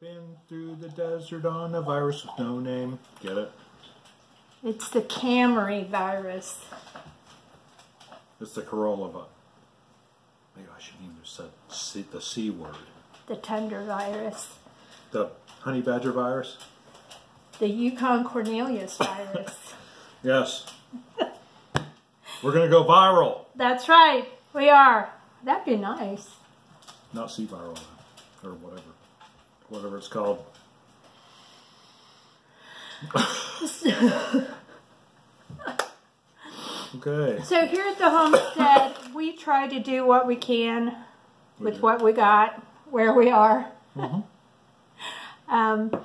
Been through the desert on a virus with no name. Get it? It's the Camry virus. It's the Corolla virus. Maybe I shouldn't even have said the C word. The Tundra virus. The honey badger virus? The Yukon Cornelius virus. Yes. We're going to go viral. That's right. We are. That'd be nice. Not C viral, or whatever. Whatever it's called. Okay. So here at the homestead, we try to do what we can with what we got, where we are. Mm-hmm.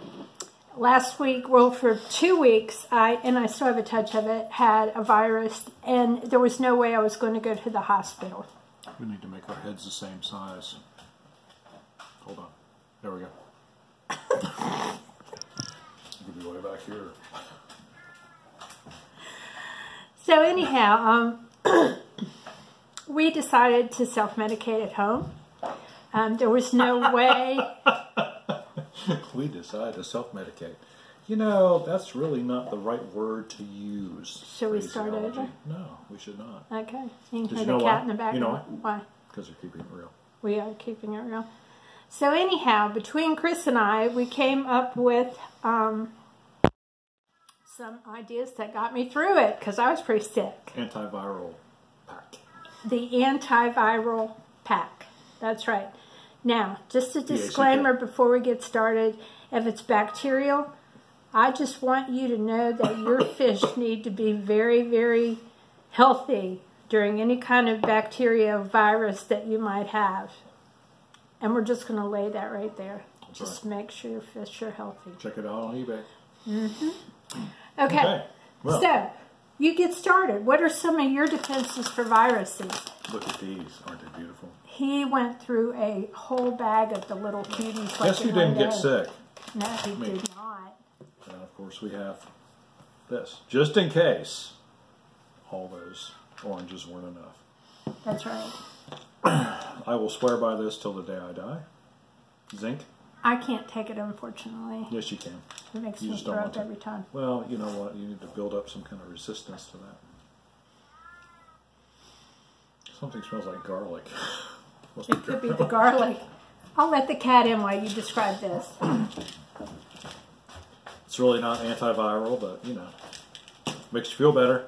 Last week, well, for 2 weeks, I still have a touch of it, had a virus, and there was no way I was going to go to the hospital. We need to make our heads the same size. Hold on. There we go. Could be way back here. So anyhow, we decided to self-medicate at home. There was no way. We decided to self-medicate. You know, that's really not the right word to use. Should we start over? No, we should not. Okay. You can You hear know the cat why? in the background. You know Why? Because they're keeping it real. We are keeping it real. So anyhow, between Chris and I, we came up with some ideas that got me through it because I was pretty sick. Antiviral pack. The antiviral pack. That's right. Now, just a disclaimer before we get started. If it's bacterial, I just want you to know that your fish need to be very, very healthy during any kind of bacteria or virus that you might have. And we're just going to lay that right there. That's just right. make sure your fish are healthy. Check it out on eBay. Mm-hmm. Okay. Well, so, you get started. What are some of your defenses for viruses? look at these. Aren't they beautiful? He went through a whole bag of the little cuties. Guess who didn't get sick? No, he did not. And of course we have this. Just in case all those oranges weren't enough. That's right. I will swear by this till the day I die. Zinc? I can't take it, unfortunately. Yes, you can. It makes You me just don't throw want up to. every time. Well, you know what? You need to build up some kind of resistance to that. Something smells like garlic. It could be the garlic. I'll let the cat in while you describe this. It's really not antiviral, but, you know, makes you feel better.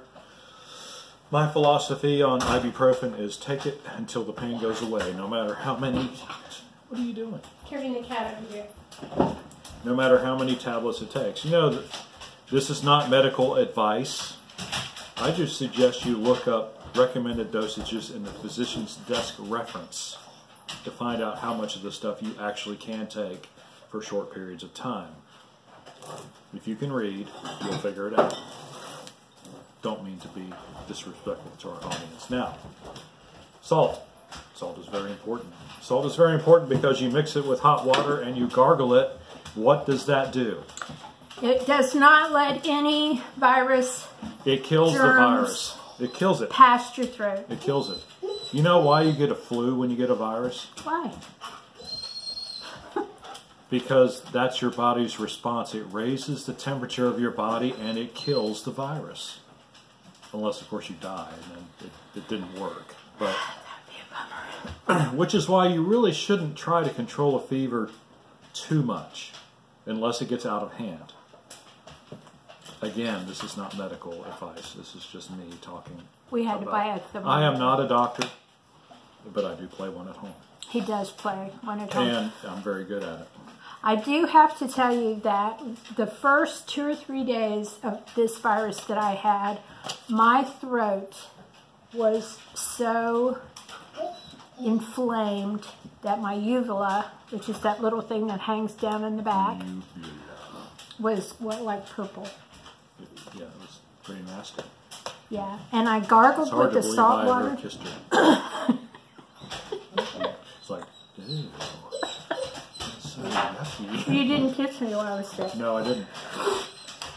My philosophy on ibuprofen is take it until the pain goes away, no matter how many... What are you doing? Carrying the cat over here. No matter how many tablets it takes. You know, this is not medical advice. I just suggest you look up recommended dosages in the physician's desk reference to find out how much of this stuff you actually can take for short periods of time. If you can read, you'll figure it out. Don't mean to be disrespectful to our audience. Now, salt. Salt is very important. Salt is very important because you mix it with hot water and you gargle it. What does that do? It does not let any virus. It kills the virus. It kills it. Past your throat. It kills it. You know why you get a flu when you get a virus? Why? Because that's your body's response. It raises the temperature of your body and it kills the virus. Unless, of course, you die and then it didn't work. But which is why you really shouldn't try to control a fever too much unless it gets out of hand. Again, this is not medical advice. This is just me talking. We had to buy a thermometer. I am not a doctor, but I do play one at home. He does play one at home. And I'm very good at it. I do have to tell you that the first 2 or 3 days of this virus that I had, my throat was so inflamed that my uvula, which is that little thing that hangs down in the back, was like purple. Yeah, it was pretty nasty. Yeah, and I gargled with the salt water. It's like, ew. So yucky. You didn't kiss me while I was sick. No, I didn't.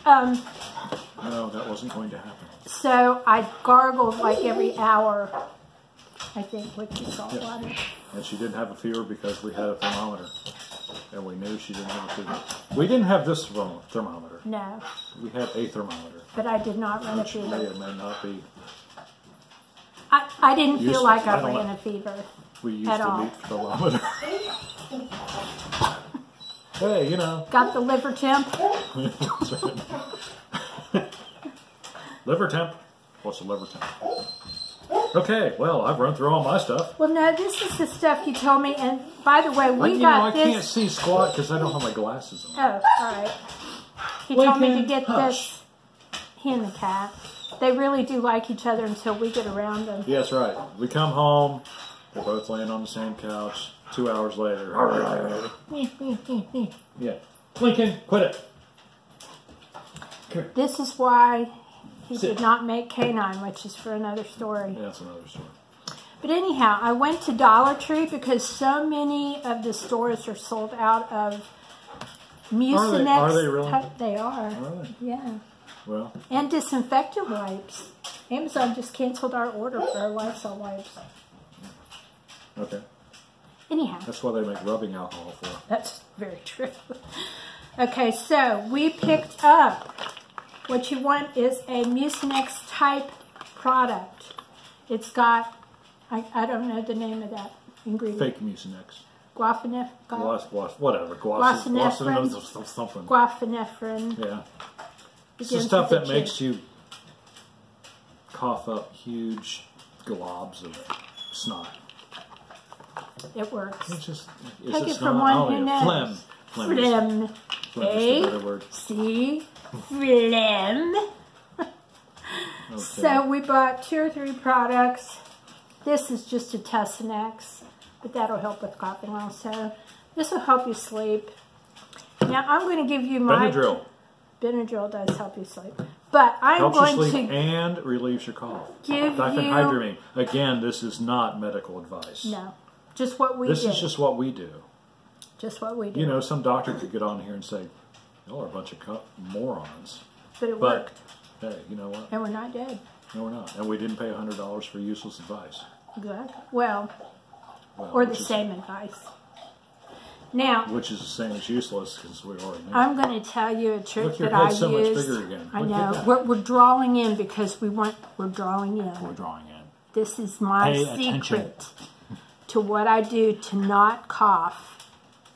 No, that wasn't going to happen. So I gargled like every hour, I think, with the salt water. And she didn't have a fever because we had a thermometer. And we knew she didn't have to. We didn't have this thermometer. No. We had a thermometer. But I did not run a Which may fever. or may not be. I didn't feel Useful. like I I don't ran know. a fever. We used At the all. meat thermometer. Hey, you know. Got the liver temp. That's right. Liver temp. What's a liver temp? Okay, well, I've run through all my stuff. Well, no, this is the stuff you told me. And by the way, we I got this. can't see squat because I don't have my glasses on. Oh, all right. He told me to get this. He and the cat. They really do like each other until we get around them. Yeah, that's right. We come home. They're both laying on the same couch. 2 hours later. Yeah. Lincoln, quit it. This is why he did not make Canine, which is for another story. Yeah, that's another story. But anyhow, I went to Dollar Tree because so many of the stores are sold out of Mucinex. Are they really? They are. Are they? Yeah. Well. And disinfectant wipes. Amazon just canceled our order for our Lysol wipes. Okay. Anyhow. That's why they make rubbing alcohol for. That's very true. Okay, so we picked up, what you want is a Mucinex type product. It's got, I don't know the name of that ingredient. Fake Mucinex. Whatever. Guaifenephrin. Yeah. It's the stuff that makes you cough up huge globs of snot. It works. It's just, Take it from one who knows. Phlegm. A-C. Phlegm. So we bought 2 or 3 products. This is just a Tussinex, but that'll help with coughing also. This will help you sleep. Now I'm going to give you my... Benadryl. Benadryl does help you sleep. But I'm going you sleep to... and relieves your cough. Give Diphenhydramine. Again, this is not medical advice. No. Just what we do. This is just what we do. Just what we do. You know, some doctor could get on here and say, y'all are a bunch of morons. But it worked. Hey, you know what? And we're not dead. No, we're not. And we didn't pay $100 for useless advice. Exactly. Well, or the same advice. Now, which is the same as useless because we already know. I'm going to tell you a trick Look, your that I head's so much use. bigger again. I Look know. at that. We're drawing in because we're drawing in. We're drawing in. This is my secret to what I do to not cough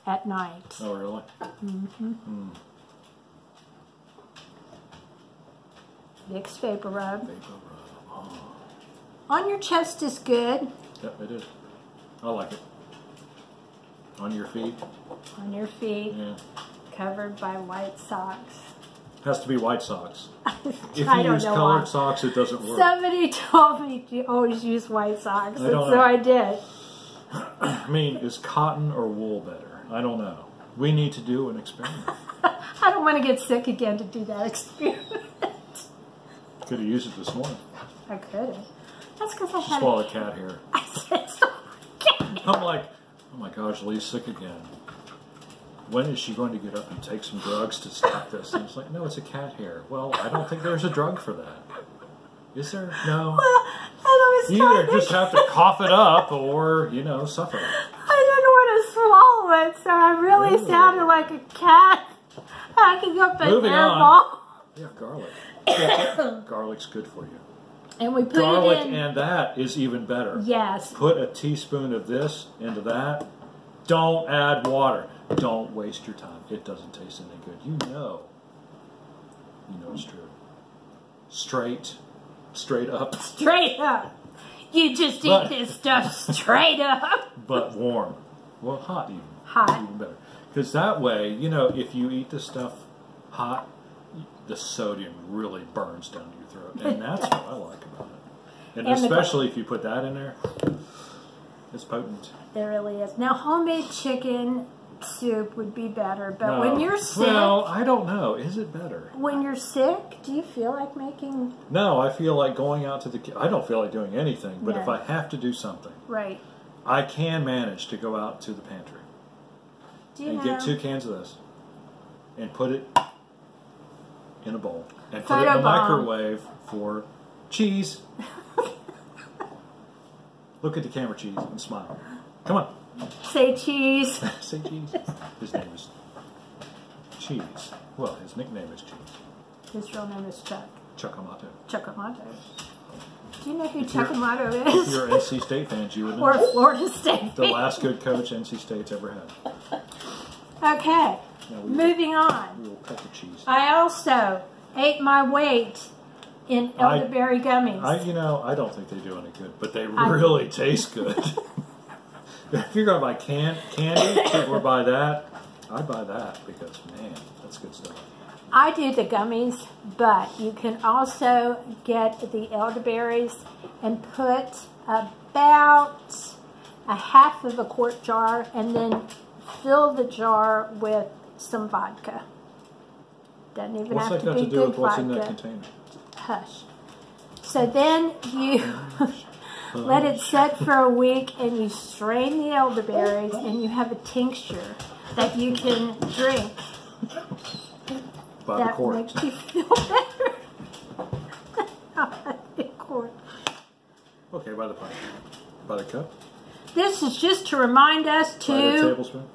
at night. Oh, really? Mm-hmm. Vicks Vapor Rub. Vapor Rub. Oh. On your chest is good. Yep, it is. I like it. On your feet? On your feet. Yeah. Covered by white socks. Has to be white socks. If you I don't use know colored why. socks, it doesn't work. Somebody told me to always use white socks, and so I did. I mean, is cotton or wool better? I don't know. We need to do an experiment. I don't want to get sick again to do that experiment. Could have used it this morning. I could have. That's because I had swallow cat hair. I said swallow cat hair. I'm like, oh my gosh, Lee's sick again. When is she going to get up and take some drugs to stop this? And it's like, no, it's a cat hair. Well, I don't think there's a drug for that. Is there? No. Well, you either just have to cough it up or, you know, suffer. I didn't want to swallow it, so I really sounded like a cat hacking up an airball. Yeah, garlic. Yeah, garlic's good for you. And we put garlic it in. And that is even better. Yes. Put a teaspoon of this into that. Don't add water. Don't waste your time. It doesn't taste any good. You know it's true. Straight up. Straight up. You just eat this stuff straight up. But warm. Well, hot even. Hot. Even better. Because that way, you know, if you eat this stuff hot, the sodium really burns down to your throat. And that's what I like about it. And especially if you put that in there, it's potent. It really is. Now, homemade chicken soup would be better, but when you're sick... Well, I don't know. Is it better? When you're sick, do you feel like making... No, I feel like going out to the... I don't feel like doing anything, but if I have to do something, right, I can manage to go out to the pantry and get 2 cans of this and put it in a bowl and put it in the microwave for cheese. Look at the camera, cheese, and smile. Come on. Say cheese. Say cheese. His name is Cheese. Well, his nickname is Cheese. His real name is Chuck. Chuck Amato. Chuck Amato. Do you know who Chuck Amato is? If you're an NC State fan, you would know. Or Florida State. The last good coach NC State's ever had. Okay, moving on. We will cut the cheese. I also ate my weight in elderberry gummies. I don't think they do any good, but they really taste good. If you're going to buy candy or buy that, I'd buy that because, man, that's good stuff. I do the gummies, but you can also get the elderberries and put about a half of a quart jar and then fill the jar with some vodka. Doesn't even have to be good vodka. What's that got to do with what's in that container? Hush. So then you let it set for a week and you strain the elderberries and you have a tincture that you can drink. By the quart. That makes you feel better. By the quart. Okay, by the pint. By the cup? This is just to remind us to... By the tablespoon?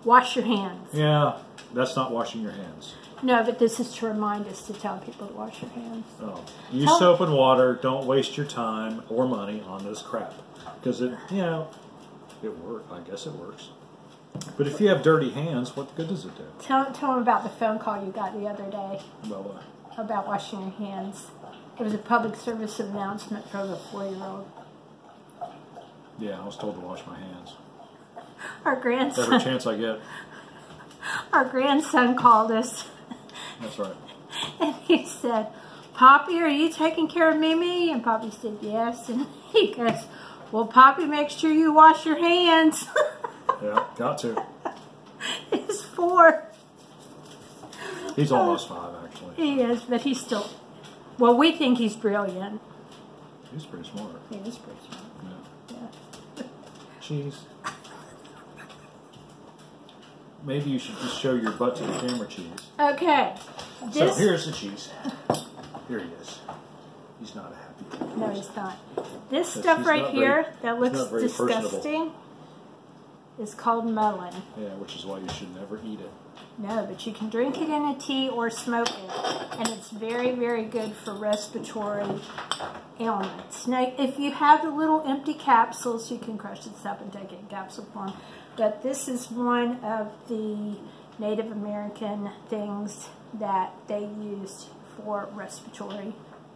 Wash your hands. Yeah, that's not washing your hands. No, but this is to remind us to tell people to wash your hands. Oh. Use soap and water. Don't waste your time or money on this crap. Because it works. I guess it works. But if you have dirty hands, what good does it do? Tell them about the phone call you got the other day. About what? About washing your hands. It was a public service announcement for the 4-year-old. Yeah, I was told to wash my hands. Our grandson. Every chance I get. Our grandson called us. That's right. And he said, "Poppy, are you taking care of Mimi?" And Poppy said, "Yes." And he goes, "Well, Poppy, make sure you wash your hands." Yeah, got to. He's 4. He's almost 5, actually. He is, but he's still... Well, we think he's brilliant. He's pretty smart. He is pretty smart. Yeah. Cheese. Maybe you should just show your butt to the camera, Cheese. Okay. So here's the cheese. Here he is. He's not a happy camper. No, he's not. This stuff right here that looks disgusting is called melon. Yeah, which is why you should never eat it. No, but you can drink it in a tea or smoke it. And it's very, very good for respiratory ailments. Now, if you have the little empty capsules, you can crush this up and take it in capsule form. But this is one of the Native American things that they used for respiratory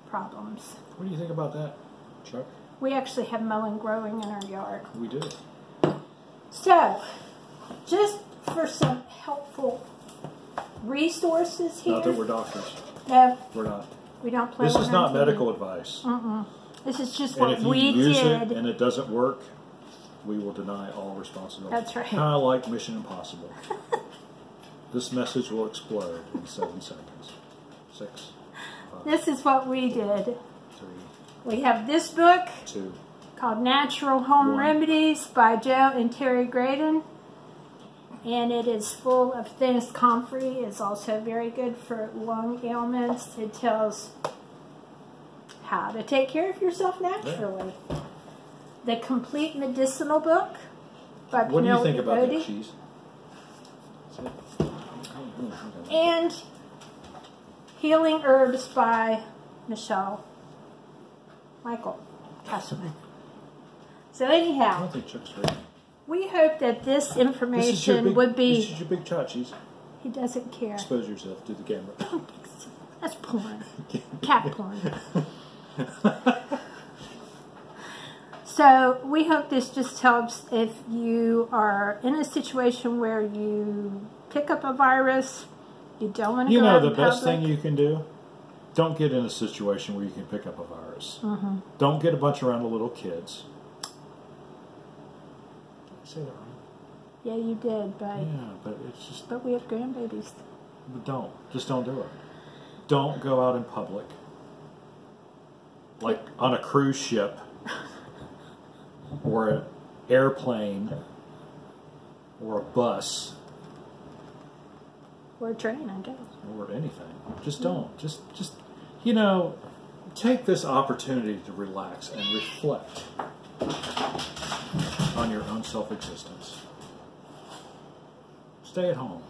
problems. What do you think about that, Chuck? We actually have melon growing in our yard. We do. So, just for some helpful resources here. Not that we're doctors. No. We're not. We don't play This is not medical advice. This is just what we did. And if you use it and it doesn't work, we will deny all responsibility. That's right. Kind of like Mission Impossible. This message will explode in 7 seconds. 6, 5. This is what we did. 3. We have this book 2. called Natural Home Remedies by Joe and Terry Graydon. And it is full of things. Comfrey is also very good for lung ailments. It tells how to take care of yourself naturally. Yeah. The Complete Medicinal Book by What do you think about that, Cheese? And Healing Herbs by Michelle Michael Castleman. So anyhow, I don't think Chuck's ready. We hope that this information would be... This is your big shot, Cheese. He doesn't care. Expose yourself to the camera. That's porn. Cat porn. So we hope this just helps if you are in a situation where you pick up a virus, you don't want to go out in public. The best thing you can do? Don't get in a situation where you can pick up a virus. Don't get a bunch around the little kids. Say that right? Yeah, you did, but... Yeah, but it's just... But we have grandbabies. But don't. Just don't do it. Don't go out in public. Like on a cruise ship. Or an airplane. Or a bus. Or a train, I guess. Or anything. Just don't. Just take this opportunity to relax and reflect. on your own self-existence. Stay at home.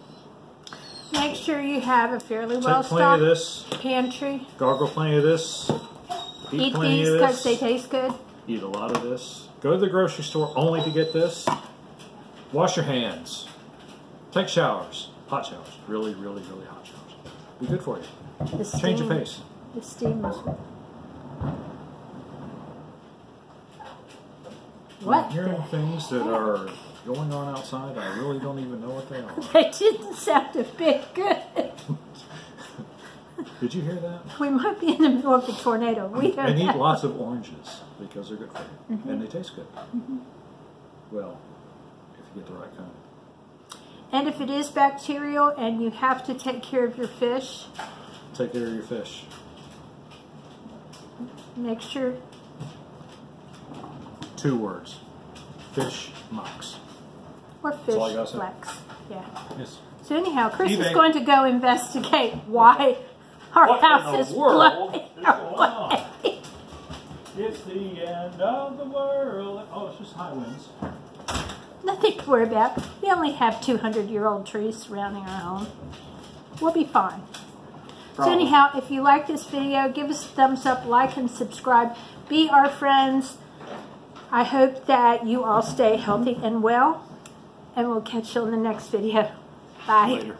Make sure you have a fairly Take well-stocked plenty of this. pantry. Gargle plenty of this. Eat plenty these of because this. they taste good. Eat a lot of this. Go to the grocery store only to get this. Wash your hands. Take showers. Hot showers. Really, really, really hot showers. Be good for you. The steam, Change your pace. The steam is... What? I'm hearing things that are going on outside. I really don't even know what they are. They didn't sound a bit good. Did you hear that? We might be in the middle of a tornado. We don't And eat know. lots of oranges because they're good for you. And they taste good. Well, if you get the right kind. And if it is bacterial and you have to take care of your fish, Take care of your fish. make sure 2 words. Fish mux. or fish all I gotta say. flex. Yeah. Yes. So anyhow, Chris is eBay. going to go investigate why our What house in is the world blowing is going on? away. It's the end of the world. Oh, it's just high winds. Nothing to worry about. We only have 200-year-old trees surrounding our home. We'll be fine. So anyhow, if you like this video, give us a thumbs up, like, and subscribe. Be our friends. I hope that you all stay healthy and well. And we'll catch you on the next video. Bye. Later.